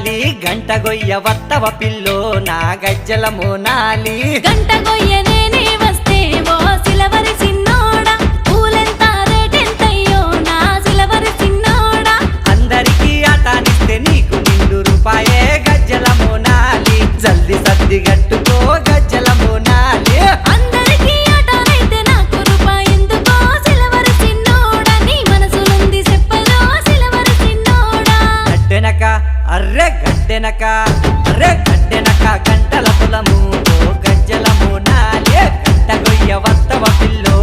మోనాలి గంట గొయ్య వత్తవ పిల్లో నా గజ్జల మోనాలి గంట గొయ్య నేనే వస్తే ఓ సిలవరి చిన్నోడా పూలెంత రేటెంతయ్యో నా సిలవరి చిన్నోడా అందరికీ ఆటానిస్తే నీకు నిండు రూపాయే గజ్జల మోనాలి జల్ది సర్ది గట్టుకో గజ్జల మోనాలి అందరికీ ఆటనైతే నాకు రూపాయెందుకో సిలవరి చిన్నోడా నీ మనసులుంది చెప్పలో సిలవరి చిన్నోడా గడ్డెనక గడ్డెనక గంటల పొలము ఓ గజ్జల మోనాలి గంట గొయ్య వత్తవ పిల్లో